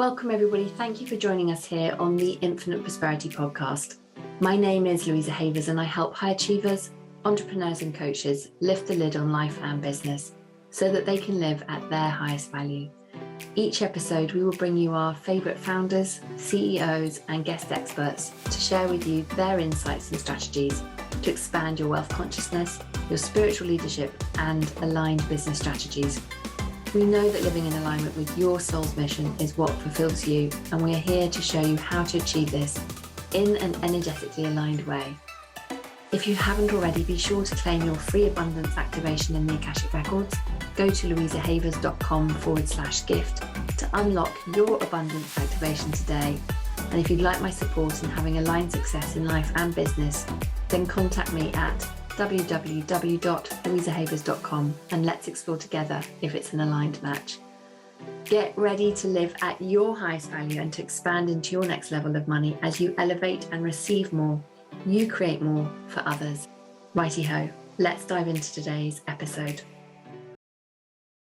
Welcome everybody. Thank you for joining us here on the Infinite Prosperity Podcast. My name is Louisa Havers and I help high achievers, entrepreneurs and coaches lift the lid on life and business so that they can live at their highest value. Each episode we will bring you our favourite founders, CEOs and guest experts to share with you their insights and strategies to expand your wealth consciousness, your spiritual leadership and aligned business strategies. We know that living in alignment with your soul's mission is what fulfills you, and we are here to show you how to achieve this in an energetically aligned way. If you haven't already, be sure to claim your free abundance activation in the Akashic Records. Go to louisahavers.com/gift to unlock your abundance activation today. And if you'd like my support in having aligned success in life and business, then contact me at www.louisahavers.com and let's explore together if it's an aligned match. Get ready to live at your highest value and to expand into your next level of money as you elevate and receive more. You create more for others. Righty ho, let's dive into today's episode.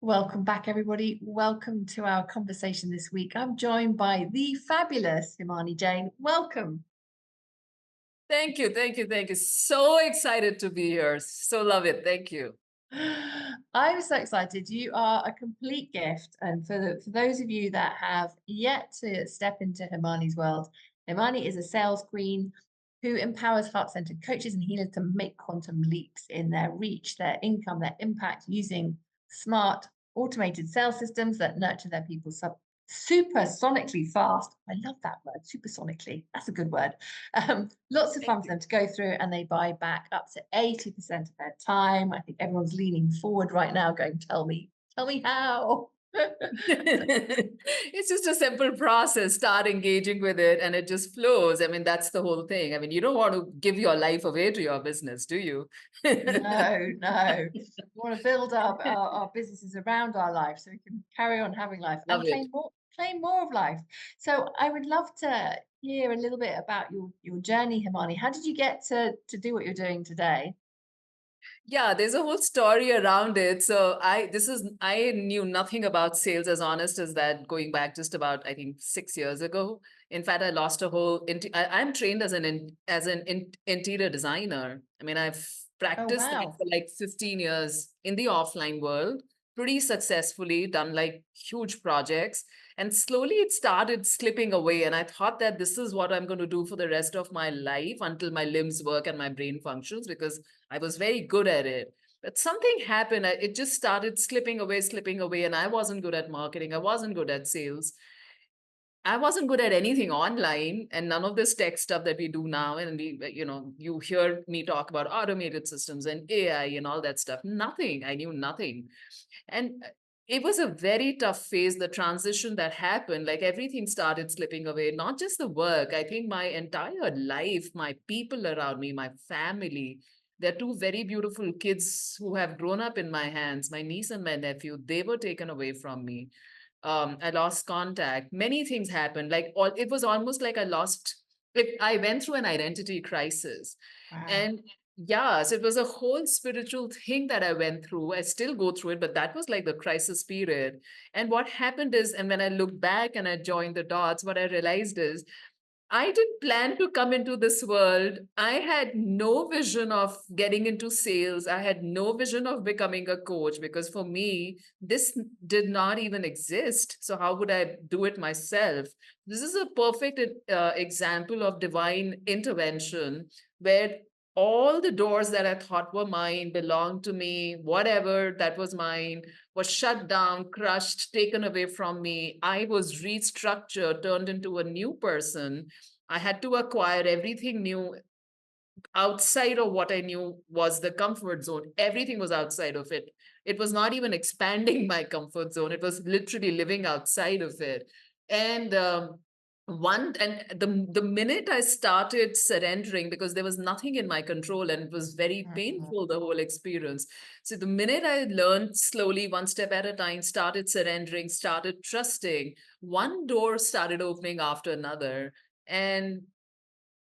Welcome back, everybody. Welcome to our conversation this week. I'm joined by the fabulous Himani Jain. Welcome. Thank you. So excited to be here. So love it. Thank you. I'm so excited. You are a complete gift. And for those of you that have yet to step into Himani's world, Himani is a sales queen who empowers heart-centered coaches and healers to make quantum leaps in their reach, their income, their impact using smart automated sales systems that nurture their people supersonically fast. I love that word, supersonically. That's a good word. Lots of fun for them to go through, and they buy back up to 80% of their time. I think everyone's leaning forward right now going, tell me how. It's just a simple process. Start engaging with it and it just flows. I mean, that's the whole thing. I mean, you don't want to give your life away to your business, do you? No. We want to build up our businesses around our life so we can carry on having life and claim more of life. So I would love to hear a little bit about your journey, Himani. How did you get to do what you're doing today? Yeah, there's a whole story around it. So I knew nothing about sales, as honest as that, going back just about, I think, 6 years ago. In fact, I lost a whole, I'm trained as an interior designer. I mean, I've practiced that for like 15 years in the offline world, pretty successfully, done like huge projects. And slowly it started slipping away. And I thought that this is what I'm going to do for the rest of my life until my limbs work and my brain functions, because I was very good at it. But something happened. It just started slipping away. And I wasn't good at marketing. I wasn't good at sales. I wasn't good at anything online, and none of this tech stuff that we do now. And you hear me talk about automated systems and AI and all that stuff. Nothing. I knew nothing. And it was a very tough phase, the transition that happened. Like everything started slipping away, not just the work. I think my entire life, my people around me, my family. There are two very beautiful kids who have grown up in my hands, my niece and my nephew. They were taken away from me. I lost contact. Many things happened. It was almost like I went through an identity crisis. Wow. And yeah, so it was a whole spiritual thing that I went through. I still go through it, but that was like the crisis period. And what happened is, and when I look back and I joined the dots, what I realized is I didn't plan to come into this world. I had no vision of getting into sales. I had no vision of becoming a coach, because for me, this did not even exist. So, how would I do it myself? This is a perfect example of divine intervention, where all the doors that I thought were mine, belonged to me, whatever that was mine, was shut down, crushed, taken away from me. I was restructured, turned into a new person. I had to acquire everything new outside of what I knew was the comfort zone. Everything was outside of it. It was not even expanding my comfort zone. It was literally living outside of it. And the minute I started surrendering, because there was nothing in my control and it was very painful, the whole experience. So the minute I learned slowly, one step at a time, started surrendering, started trusting, one door started opening after another. And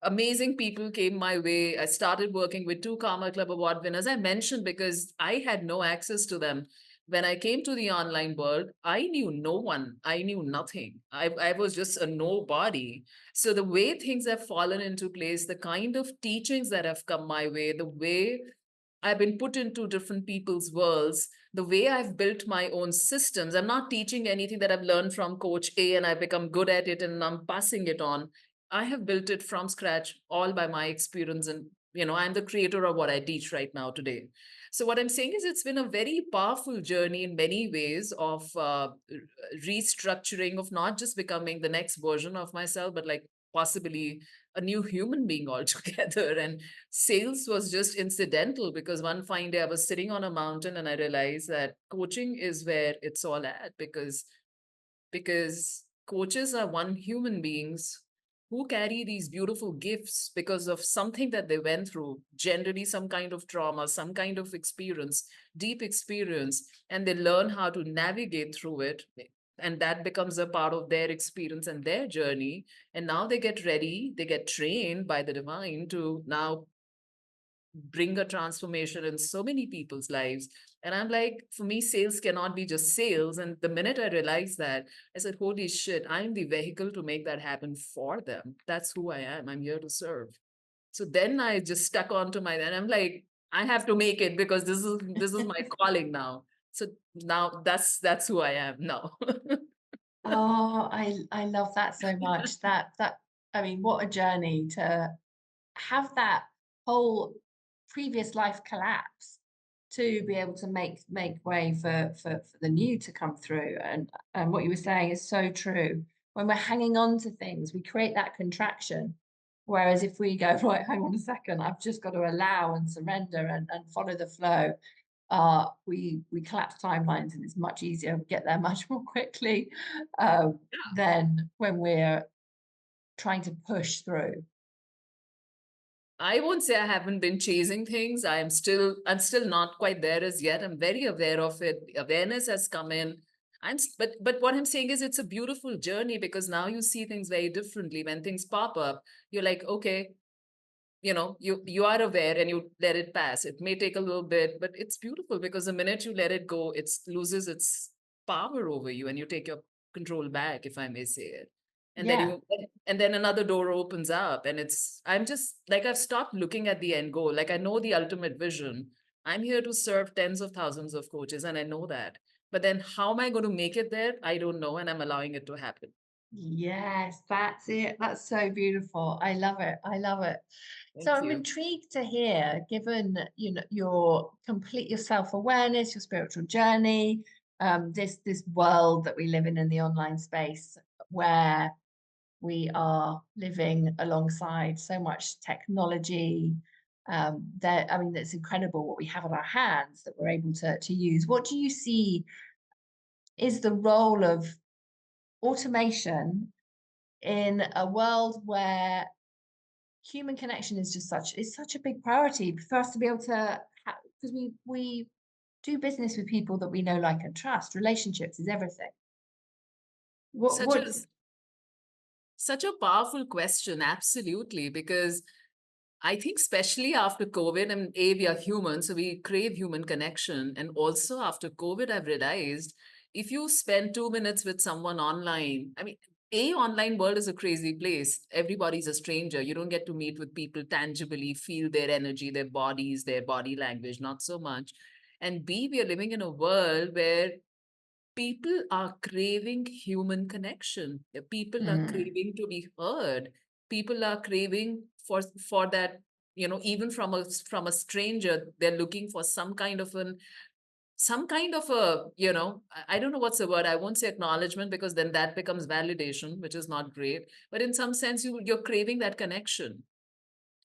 amazing people came my way. I started working with two Karma Club Award winners. I mentioned because I had no access to them. when I came to the online world, I knew no one. I knew nothing. I was just a nobody. So the way things have fallen into place, the kind of teachings that have come my way, the way I've been put into different people's worlds, the way I've built my own systems. I'm not teaching anything that I've learned from Coach A and I've become good at it and I'm passing it on. I have built it from scratch, all by my experience. And, I'm the creator of what I teach right now today. So, what I'm saying is, it's been a very powerful journey in many ways of restructuring, of not just becoming the next version of myself, but like possibly a new human being altogether. And sales was just incidental because one fine day I was sitting on a mountain and I realized that coaching is where it's all at, because coaches are one human beings who carry these beautiful gifts because of something that they went through, generally some kind of trauma, some kind of experience, deep experience, and they learn how to navigate through it. And that becomes a part of their experience and their journey. And now they get ready, they get trained by the divine to now bring a transformation in so many people's lives. And I'm like, for me, sales cannot be just sales. And the minute I realized that, I said, holy shit, I'm the vehicle to make that happen for them. That's who I am. I'm here to serve. So then I just stuck onto and I'm like, I have to make it because this is my calling now. So now that's who I am now. Oh, I love that so much. That I mean, what a journey to have that whole previous life collapse to be able to make way for the new to come through. And what you were saying is so true. When we're hanging on to things, we create that contraction. Whereas if we go, right, hang on a second, I've just got to allow and surrender and follow the flow, we collapse timelines and it's much easier. We get there much more quickly than when we're trying to push through. I won't say I haven't been chasing things. I'm still not quite there as yet. I'm very aware of it. Awareness has come in. But what I'm saying is it's a beautiful journey because now you see things very differently. When things pop up, you're like, okay, you are aware and you let it pass. It may take a little bit, but it's beautiful because the minute you let it go, it loses its power over you and you take your control back, if I may say it. And then Yeah. and then another door opens up and I'm just like, I've stopped looking at the end goal. Like I know the ultimate vision. I'm here to serve tens of thousands of coaches and I know that. But then how am I going to make it there? I don't know. And I'm allowing it to happen. Yes, that's it. That's so beautiful. I love it. I love it. So Thank I'm you. intrigued to hear, given your self-awareness, your spiritual journey, this world that we live in the online space, where we are living alongside so much technology. That I mean, it's incredible what we have in our hands that we're able to use. What do you see is the role of automation in a world where human connection is such a big priority for us to be able to, because we do business with people that we know, like, and trust. Relationships is everything. What Such a what Such a powerful question, absolutely, because I think especially after COVID, and we are human, so we crave human connection. And also after COVID, I've realized if you spend 2 minutes with someone online, I mean, online world is a crazy place. Everybody's a stranger. You don't get to meet with people tangibly, feel their energy, their bodies, their body language, not so much. And B, we are living in a world where people are craving human connection. People are Mm, craving to be heard. People are craving for that, even from a stranger, they're looking for some kind of a, I don't know what's the word. I won't say acknowledgement because then that becomes validation, which is not great. But in some sense, you're craving that connection.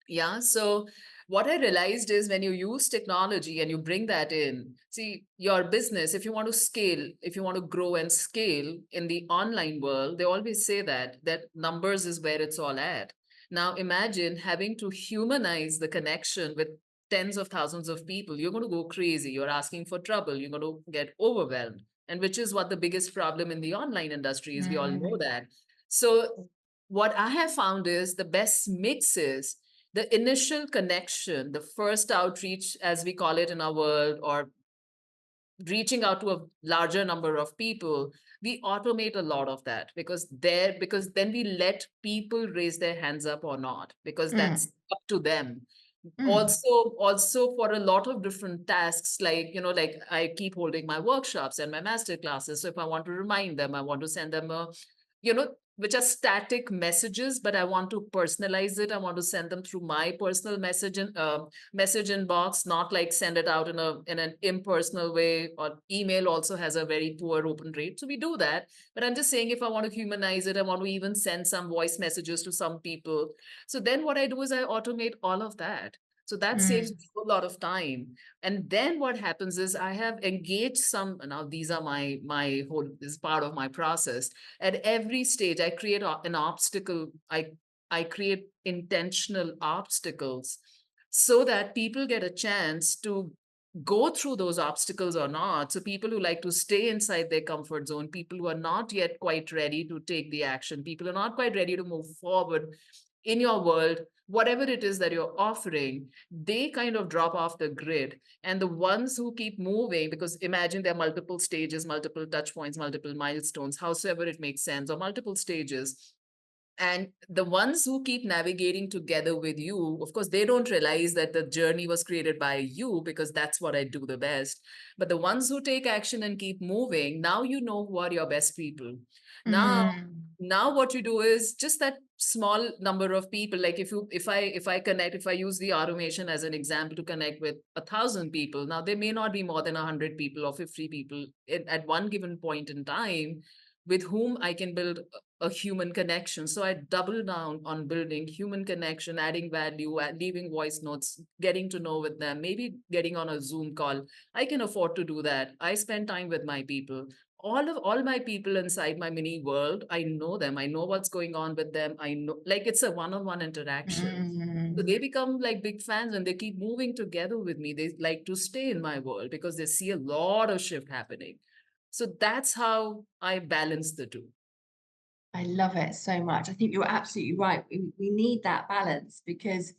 Yeah. So what I realized is when you use technology and you bring that in, see your business, if you want to scale, if you want to grow and scale in the online world, they always say that numbers is where it's all at. Now imagine having to humanize the connection with tens of thousands of people. You're going to go crazy. You're asking for trouble. You're going to get overwhelmed. And which is what the biggest problem in the online industry is. We all know mm, that. So what I have found is the best mix is the initial connection, the first outreach, as we call it in our world, or reaching out to a larger number of people, we automate a lot of that because then we let people raise their hands up or not, because Mm, that's up to them. mm, Also for a lot of different tasks, like, like I keep holding my workshops and my master classes. So if I want to remind them, I want to send them which are static messages, but I want to personalize it. I want to send them through my personal message inbox, not like send it out in an impersonal way. Or email also has a very poor open rate, so we do that. But I'm just saying, if I want to humanize it, I want to even send some voice messages to some people. So then what I do is I automate all of that. So that saves mm, me a lot of time. And then what happens is I have engaged some, now these are my whole, this is part of my process. At every stage, I create an obstacle. I create intentional obstacles so that people get a chance to go through those obstacles or not. So people who like to stay inside their comfort zone, people who are not yet quite ready to take the action, people who are not quite ready to move forward in your world, whatever it is that you're offering, they kind of drop off the grid. And the ones who keep moving, because imagine there are multiple stages, multiple touch points, multiple milestones, howsoever it makes sense, or multiple stages. And the ones who keep navigating together with you, of course, they don't realize that the journey was created by you, because that's what I do the best. But the ones who take action and keep moving, now you know who are your best people. Now, mm. now what you do is just that small number of people. Like if I use the automation as an example to connect with 1,000 people, now there may not be more than 100 people or 50 people at one given point in time with whom I can build a human connection. So I double down on building human connection, adding value, leaving voice notes, getting to know with them, maybe getting on a Zoom call. I can afford to do that. I spend time with my people. All my people inside my mini world, I know them. I know what's going on with them. I know, like, it's a one-on-one interaction. So Mm. they become like big fans and they keep moving together with me. They like to stay in my world because they see a lot of shift happening. So that's how I balance the two. I love it so much. I think you're absolutely right. We need that balance because,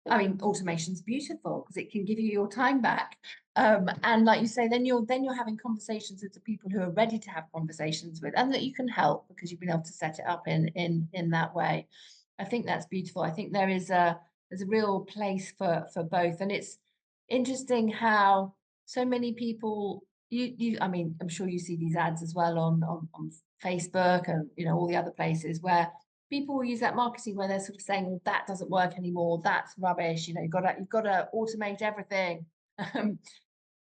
I mean, automation's beautiful because it can give you your time back. And like you say, then you're having conversations with the people who are ready to have conversations with, and that you can help because you've been able to set it up in that way. I think that's beautiful. I think there's a real place for both, and it's interesting how so many people you I mean, I'm sure you see these ads as well on Facebook and all the other places where people will use that marketing where they're sort of saying, well, that doesn't work anymore, that's rubbish, you've got to automate everything. um,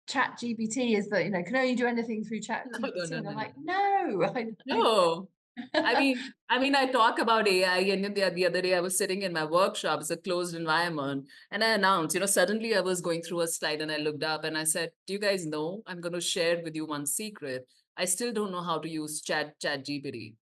Chat GPT is that can only do anything through Chat No, no, GPT, no, and I'm no, no. like, no. No. I talk about AI, and the other day I was sitting in my workshop. It's a closed environment, and I announced, suddenly I was going through a slide, and I looked up and I said, "Do you guys know? I'm going to share with you one secret. I still don't know how to use Chat GPT.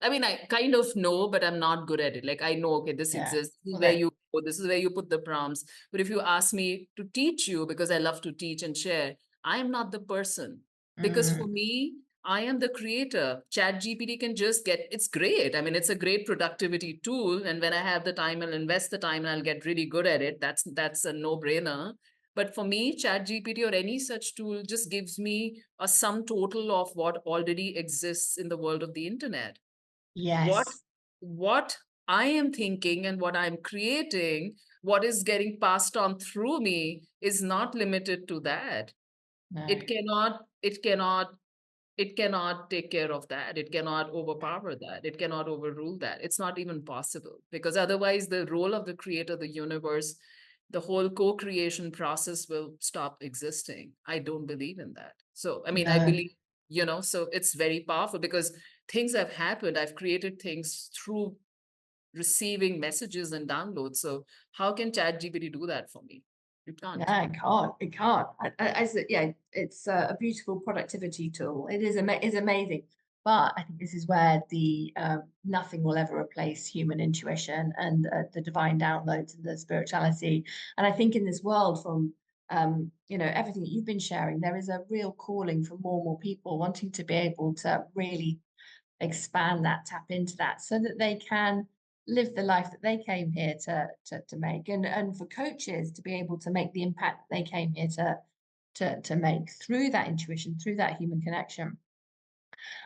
I kind of know, but I'm not good at it. Like, I know, okay, this Yeah, exists. This is well, where that you go. This is where you put the prompts. But if you ask me to teach you, because I love to teach and share, I am not the person. Because for mm, me, I am the creator. Chat GPT can just it's great. It's a great productivity tool. And when I have the time, I'll invest the time and I'll get really good at it. That's a no-brainer. But for me, Chat GPT or any such tool just gives me a sum total of what already exists in the world of the internet. what yes, what I am thinking and what I'm creating, what is getting passed on through me is not limited to that. no, It cannot it cannot it cannot take care of that. It cannot overpower that. It cannot overrule that. It's not even possible, because otherwise the role of the creator, the universe, the whole co-creation process will stop existing. I don't believe in that. So I no. believe, so it's very powerful because things have happened. I've created things through receiving messages and downloads. So how can ChatGPT do that for me? It can't. Yeah, it can't. It can't. Yeah, it's a beautiful productivity tool. It's amazing. But I think this is where the nothing will ever replace human intuition and the divine downloads and the spirituality. And I think in this world, from everything that you've been sharing, there is a real calling for more and more people wanting to be able to really expand that, tap into that, so that they can live the life that they came here to make, and for coaches to be able to make the impact that they came here to make through that intuition, through that human connection.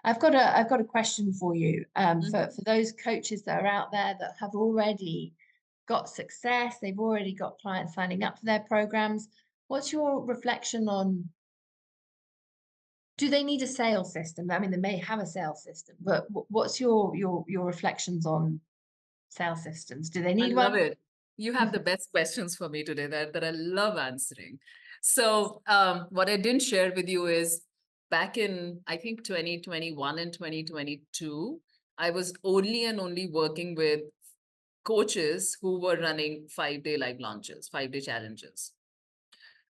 I've got a question for you, for those coaches that are out there that have already got success, they've already got clients signing up for their programs. What's your reflection on, do they need a sales system? I mean, they may have a sales system, but what's your reflections on sales systems? Do they I need love one? it. You have the best questions for me today that I love answering. So what I didn't share with you is back in, I think, 2021 and 2022, I was only and only working with coaches who were running 5-day live launches, 5-day challenges,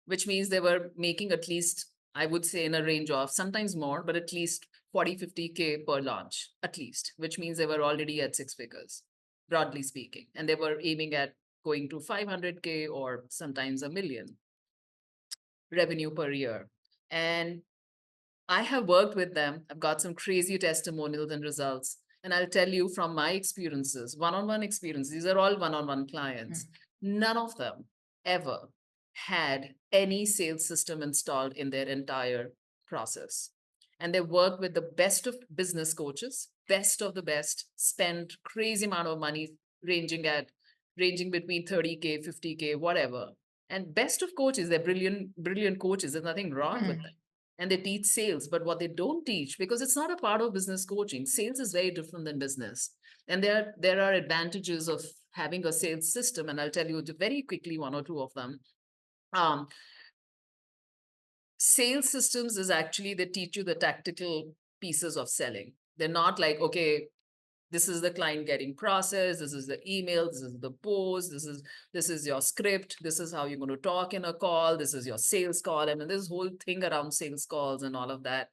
which means they were making at least, I would say, in a range of sometimes more, but at least 40, 50K per launch, at least, which means they were already at 6 figures, broadly speaking. And they were aiming at going to 500K or sometimes $1 million revenue per year. And I have worked with them. I've got some crazy testimonials and results. And I'll tell you from my experiences, one-on-one experiences, these are all one-on-one clients. None of them ever had any sales system installed in their entire process. And they work with the best of business coaches, best of the best, spend crazy amount of money ranging between 30K, 50K, whatever. And best of coaches, they're brilliant coaches. There's nothing wrong with them. And they teach sales, but what they don't teach, because it's not a part of business coaching, sales is very different than business. And there are advantages of having a sales system. And I'll tell you very quickly, one or two of them. Sales systems is actually, they teach you the tactical pieces of selling. They're not like, okay, this is the client getting processed, this is the email, this is the post, this is your script, this is how you're going to talk in a call, this is your sales call. I mean, this whole thing around sales calls and all of that,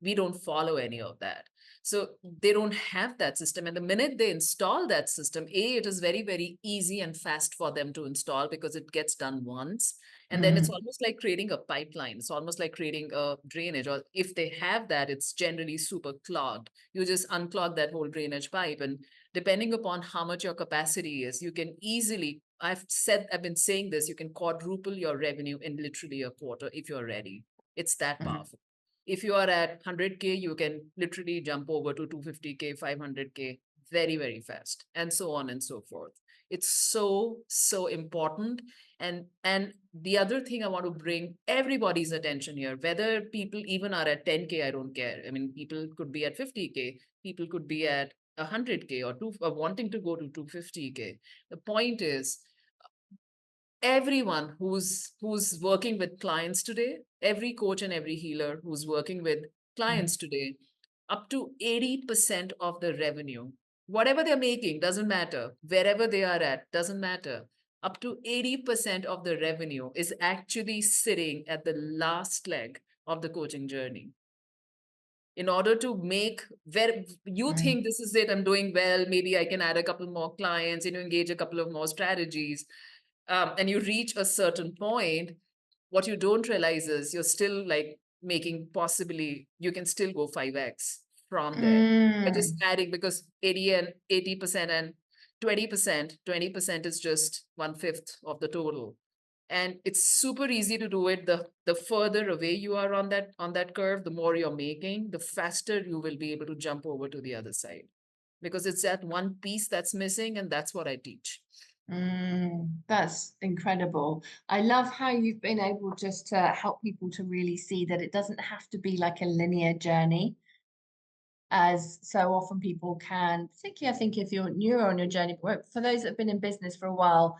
we don't follow any of that. So they don't have that system. And the minute they install that system, it is very, very easy and fast for them to install because it gets done once. And then it's almost like creating a pipeline. It's almost like creating a drainage. Or if they have that, it's generally super clogged. You just unclog that whole drainage pipe. And depending upon how much your capacity is, you can easily, I've been saying this, you can quadruple your revenue in literally a quarter if you're ready. It's that powerful. If you are at 100K, you can literally jump over to 250K, 500K very, very fast, and so on and so forth. It's so, so important. And the other thing I want to bring everybody's attention here, whether people even are at 10K, I don't care. I mean, people could be at 50K, people could be at 100K or wanting to go to 250K. The point is, everyone who's working with clients today, every coach and every healer who's working with clients today, up to 80% of the revenue, whatever they're making, doesn't matter. Wherever they are at, doesn't matter. Up to 80% of the revenue is actually sitting at the last leg of the coaching journey. In order to make, where you think this is it, I'm doing well, maybe I can add a couple more clients, engage a couple of more strategies. And you reach a certain point, what you don't realize is you're still like making, possibly you can still go 5x from there. But just adding, because 80% and 20% is just 1/5 of the total. And it's super easy to do it. The further away you are on that curve, the more you're making, the faster you will be able to jump over to the other side. Because it's that one piece that's missing, and that's what I teach. That's incredible. I love how you've been able just to help people to really see that it doesn't have to be like a linear journey, as so often people can, particularly I think if you're newer on your journey, but for those that have been in business for a while,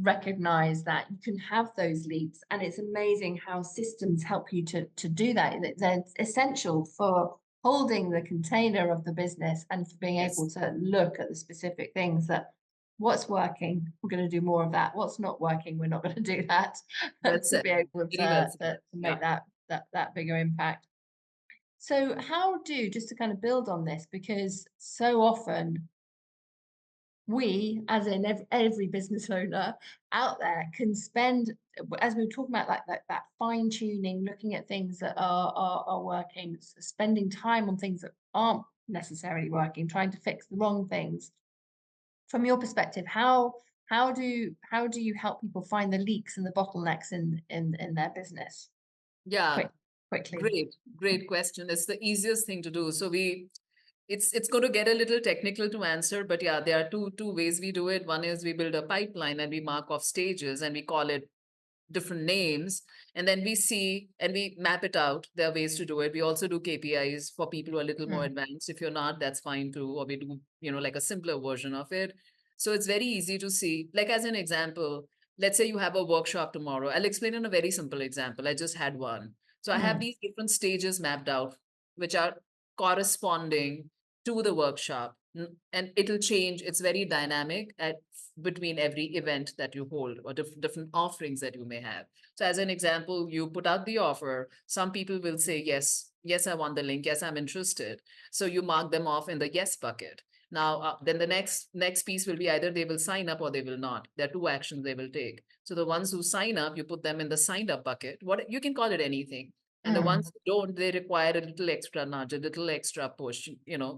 recognize that you can have those leaps. And it's amazing how systems help you to do that. They're essential for holding the container of the business and for being able to look at the specific things that, what's working, we're going to do more of that. What's not working, we're not going to do that. To be able to make that bigger impact. So just to kind of build on this, because so often we, as in every business owner out there, can spend, as we were talking about, like that fine tuning, looking at things that are working, spending time on things that aren't necessarily working, trying to fix the wrong things. From your perspective, how how do you help people find the leaks and the bottlenecks in their business Yeah, quickly? great question. It's the easiest thing to do. So it's going to get a little technical to answer, but yeah, there are two ways we do it. One is we build a pipeline and we mark off stages and we call it different names, and then we see and we map it out. There are ways to do it. We also do KPIs for people who are a little more Mm. advanced. If you're not, that's fine too, or we do, like a simpler version of it. So it's very easy to see. Like as an example, let's say you have a workshop tomorrow. I'll explain in a very simple example. I just had one. So I have Mm. these different stages mapped out, which are corresponding to the workshop. And it'll change. It's very dynamic at between every event that you hold or different offerings that you may have. So as an example, you put out the offer. Some people will say, yes, I want the link. Yes, I'm interested. So you mark them off in the yes bucket. Now, then the next piece will be either they will sign up or they will not. There are two actions they will take. So the ones who sign up, you put them in the signed up bucket. What you can call it anything. And the Mm. ones who don't, they require a little extra nudge, a little extra push,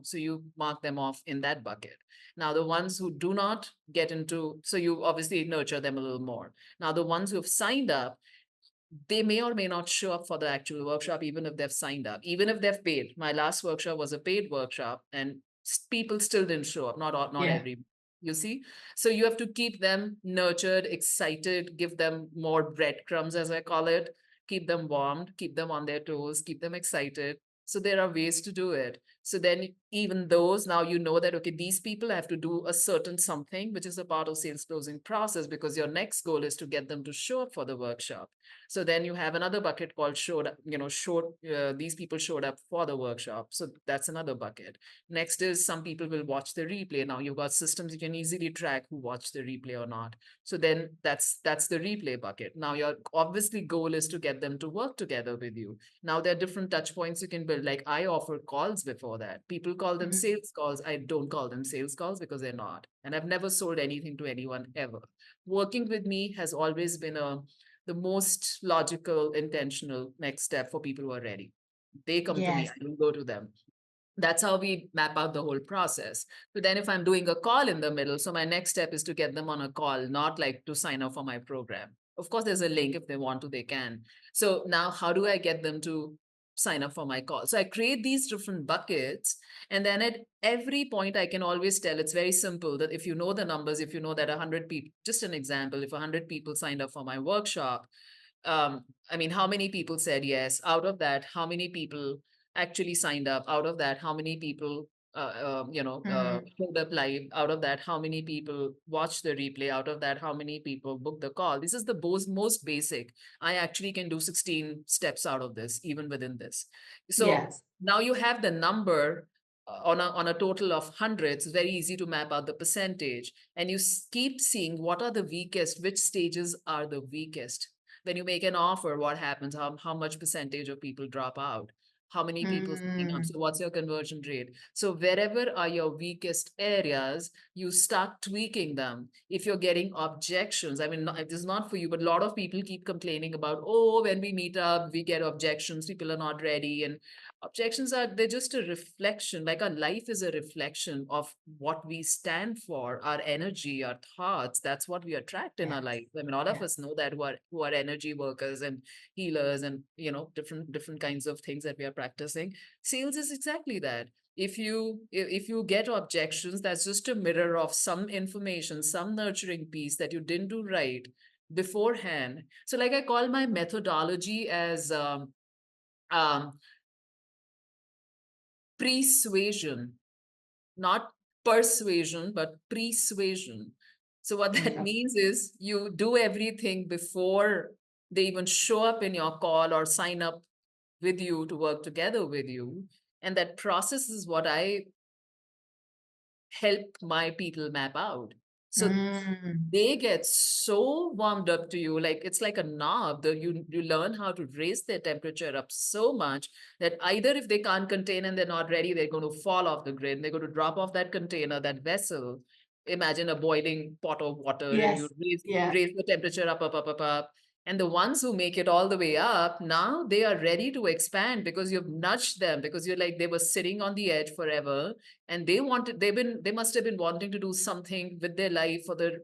so you mark them off in that bucket. Now, the ones who do not get into, so you obviously nurture them a little more. Now, the ones who have signed up, they may or may not show up for the actual workshop, even if they've signed up, even if they've paid. My last workshop was a paid workshop, and people still didn't show up. Not Yeah. every. You see, so you have to keep them nurtured, excited, give them more breadcrumbs, as I call it, keep them warmed, keep them on their toes, keep them excited. So there are ways to do it. So then even those, now you know that, okay, these people have to do a certain something, which is a part of sales closing process, because your next goal is to get them to show up for the workshop. So then you have another bucket called showed up, these people showed up for the workshop. So that's another bucket. Next is some people will watch the replay. Now you've got systems you can easily track who watched the replay or not. So then that's the replay bucket. Now your obviously goal is to get them to work together with you. Now there are different touch points you can build. Like I offer calls before that. People call them Mm. sales calls. I don't call them sales calls because they're not. And I've never sold anything to anyone ever. Working with me has always been the most logical, intentional next step for people who are ready. They come to me, Yes. I don't go to them. That's how we map out the whole process. But then if I'm doing a call in the middle, so my next step is to get them on a call, not like to sign up for my program. Of course, there's a link. If they want to, they can. So now how do I get them to sign up for my call? So I create these different buckets. And then at every point, I can always tell it's very simple that if you know the numbers, if you know that 100 people, just an example, if 100 people signed up for my workshop, I mean, how many people said yes? Out of that, how many people actually signed up? Out of that, how many people, Mm. showed up live? Out of that, how many people watched the replay? Out of that, how many people booked the call? This is the most basic. I actually can do 16 steps out of this, even within this. So Yes. now you have the number on a total of hundreds. It's very easy to map out the percentage, and you keep seeing what are the weakest, which stages are the weakest. When you make an offer, what happens? How much percentage of people drop out? How many people sign up? Mm. So what's your conversion rate? So wherever are your weakest areas, you start tweaking them. If you're getting objections, I mean, this is not for you, but a lot of people keep complaining about, oh, when we meet up, we get objections, people are not ready. And objections they're just a reflection. Like our life is a reflection of what we stand for, our energy, our thoughts. That's what we attract in our Yes. life. I mean, all of Yeah. us know that who are energy workers and healers and different kinds of things that we are practicing. Sales is exactly that. If you get objections, that's just a mirror of some information, some nurturing piece that you didn't do right beforehand. So like I call my methodology as um, persuasion, not persuasion, but persuasion. So what that Yeah. means is you do everything before they even show up in your call or sign up with you to work together with you. And that process is what I help my people map out. So Mm. they get so warmed up to you, like it's like a knob that you learn how to raise their temperature up so much that either if they can't contain and they're not ready, they're going to fall off the grid, they're going to drop off that container, that vessel. Imagine a boiling pot of water, and you Yes. raise Yeah. raise the temperature up, up, up, up, up. And the ones who make it all the way up, now they are ready to expand because you've nudged them, because you're like, they were sitting on the edge forever and they must have been wanting to do something with their life for the,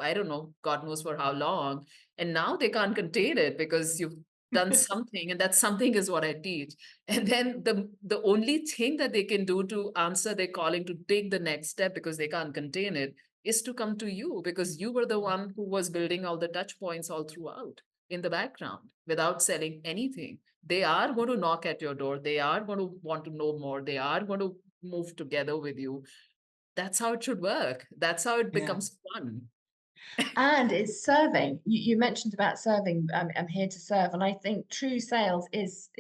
I don't know, God knows for how long. And now they can't contain it because you've done something, and that something is what I teach. And then the only thing that they can do to answer their calling, to take the next step, because they can't contain it, is to come to you, because you were the one who was building all the touch points all throughout in the background without selling anything. They are going to knock at your door. They are going to want to know more. They are going to move together with you. That's how it should work. That's how it Yeah. becomes fun. And it's serving. You mentioned about serving. I'm here to serve, and I think true sales is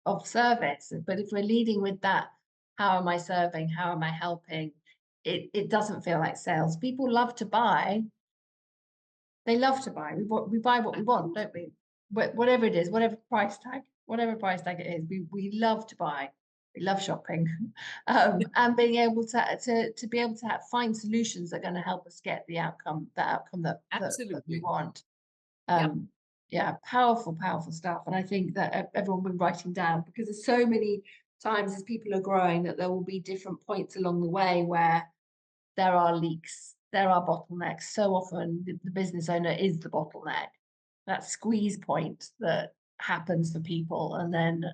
of service. But if we're leading with that, how am I serving? How am I helping? It doesn't feel like sales. People love to buy. They love to buy. We buy what we want, don't we? Whatever it is, whatever price tag it is, we love to buy. We love shopping, and being able to be able to find solutions that are going to help us get the outcome that we Absolutely. want. Yep. Yeah, powerful stuff. And I think that everyone will be writing down, because there's so many times as people are growing that there will be different points along the way where there are leaks, there are bottlenecks. So often the business owner is the bottleneck, that squeeze point that happens for people. And then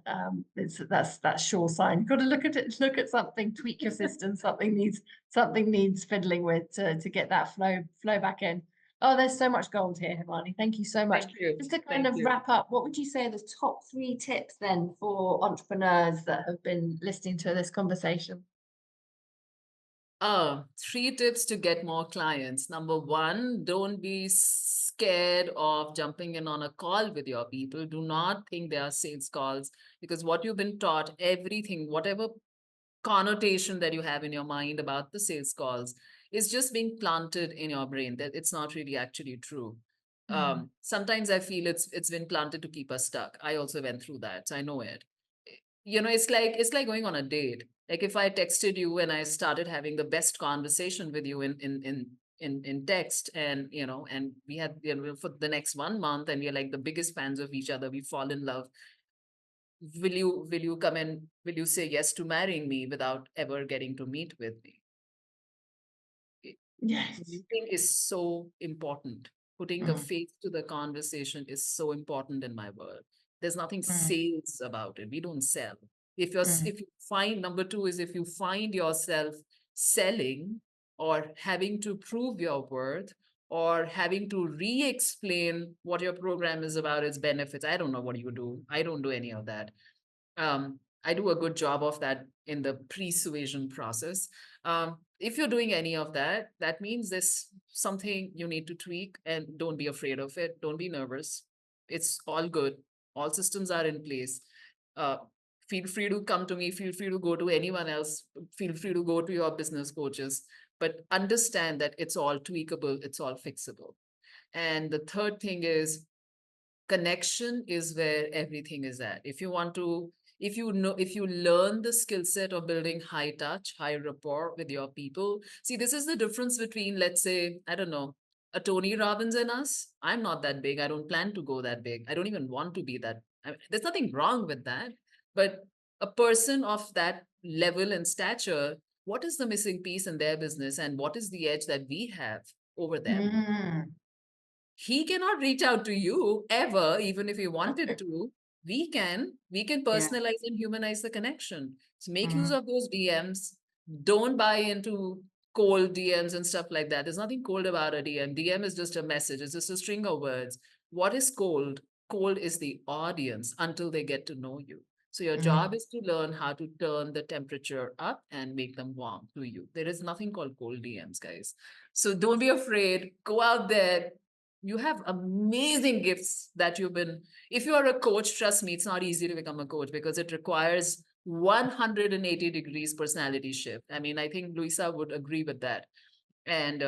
that's sure sign. You've got to look at something, tweak your system, something needs fiddling with to get that flow back in. Oh, there's so much gold here, Himani. Thank you so much. Thank you. Just to kind Thank of you. wrap up, what would you say are the top 3 tips then for entrepreneurs that have been listening to this conversation? 3 tips to get more clients. Number 1, don't be scared of jumping in on a call with your people. Do not think they are sales calls, because what you've been taught, everything, whatever connotation that you have in your mind about the sales calls, is just being planted in your brain, that it's not really actually true. Sometimes I feel it's been planted to keep us stuck. I also went through that, so I know it. It's like going on a date. Like, if I texted you and I started having the best conversation with you in text, and and we had, for the next 1 month, and we're like the biggest fans of each other, we fall in love. Will you come and will you say yes to marrying me without ever getting to meet with me? Yes. Meeting is so important. Putting the face to the conversation is so important in my world. There's nothing sales about it. We don't sell. If you find, number 2 is, if you find yourself selling, or having to prove your worth, or having to re-explain what your program is about, its benefits. I don't know what you do. I don't do any of that. I do a good job of that in the persuasion process. If you're doing any of that, that means there's something you need to tweak, and don't be afraid of it. Don't be nervous. It's all good. All systems are in place. Uh, Feel free to come to me. Feel free to go to anyone else. Feel free to go to your business coaches. But understand that it's all tweakable. It's all fixable. And the third thing is, connection is where everything is at. If you learn the skill set of building high touch, high rapport with your people. See, this is the difference between, let's say, I don't know, a Tony Robbins and us. I'm not that big. I don't plan to go that big. I don't even want to be that. There's nothing wrong with that. But a person of that level and stature, what is the missing piece in their business, and what is the edge that we have over them? He cannot reach out to you ever, even if he wanted to. We can personalize and humanize the connection. So make use of those DMs. Don't buy into cold DMs and stuff like that. There's nothing cold about a DM. DM is just a message. It's just a string of words. What is cold? Cold is the audience until they get to know you. So your job is to learn how to turn the temperature up and make them warm to you. There is nothing called cold DMs, guys. So don't be afraid. Go out there. You have amazing gifts that if you are a coach, trust me, it's not easy to become a coach, because it requires 180 degrees personality shift. I mean, I think Louisa would agree with that. And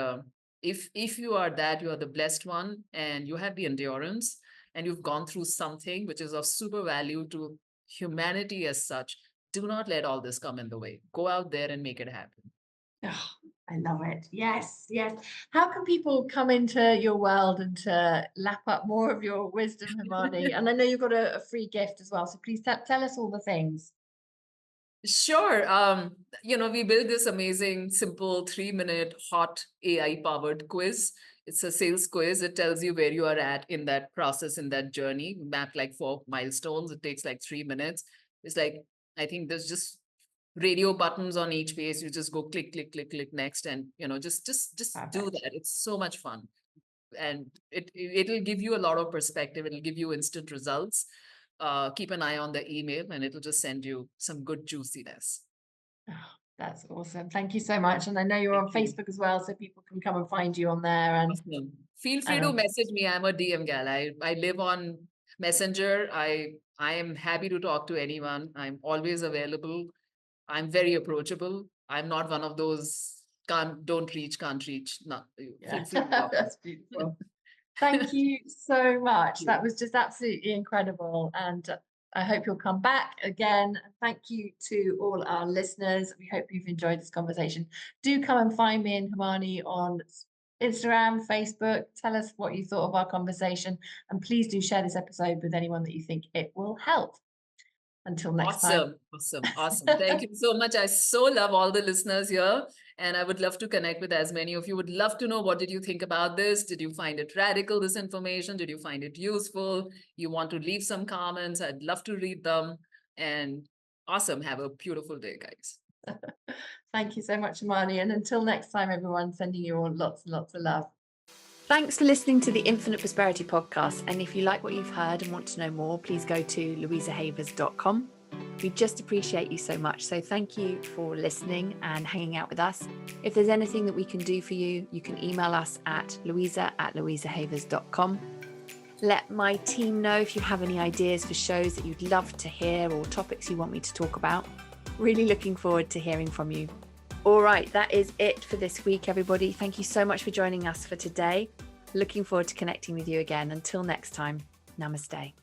if you are that, you are the blessed one, and you have the endurance, and you've gone through something which is of super value to humanity as such. Do not let all this come in the way. Go out there and make it happen. Oh, I love it. Yes, yes. How can people come into your world and to lap up more of your wisdom, Himani? And I know you've got a free gift as well. So please tell us all the things. Sure. We built this amazing, simple 3-minute hot AI powered quiz. It's a sales quiz. It tells you where you are at in that process, in that journey. We map like 4 milestones. It takes like 3 minutes. It's like, I think there's just radio buttons on each page. You just go click, click, click, click next. And, just do Perfect. that. It's so much fun. And it'll give you a lot of perspective. It'll give you instant results. Keep an eye on the email and it'll just send you some good juiciness. Oh, that's awesome. Thank you so much. And I know you're on Thank you. Facebook as well, so people can come and find you on there. And Awesome. Feel free to message me. I'm a DM gal. I live on Messenger. I am happy to talk to anyone. I'm always available. I'm very approachable. I'm not one of those don't reach, can't reach. No, yeah, feel free to talk. that's beautiful. Thank you so much. you. That was just absolutely incredible. And I hope you'll come back again. Thank you to all our listeners. We hope you've enjoyed this conversation. Do come and find me and Himani on Instagram, Facebook. Tell us what you thought of our conversation. And please do share this episode with anyone that you think it will help. Until next time. Awesome. Thank you so much. I so love all the listeners here. And I would love to connect with as many of you. Would love to know, what did you think about this? Did you find it radical, this information? Did you find it useful? You want to leave some comments? I'd love to read them. And awesome. Have a beautiful day, guys. Thank you so much, Himani. And until next time, everyone, sending you all lots and lots of love. Thanks for listening to the Infinite Prosperity podcast. And if you like what you've heard and want to know more, please go to louisahavers.com. We just appreciate you so much. So thank you for listening and hanging out with us. If there's anything that we can do for you, you can email us at louisa@louisahavers.com. Let my team know if you have any ideas for shows that you'd love to hear or topics you want me to talk about. Really looking forward to hearing from you. All right, that is it for this week, everybody. Thank you so much for joining us for today. Looking forward to connecting with you again. Until next time, namaste.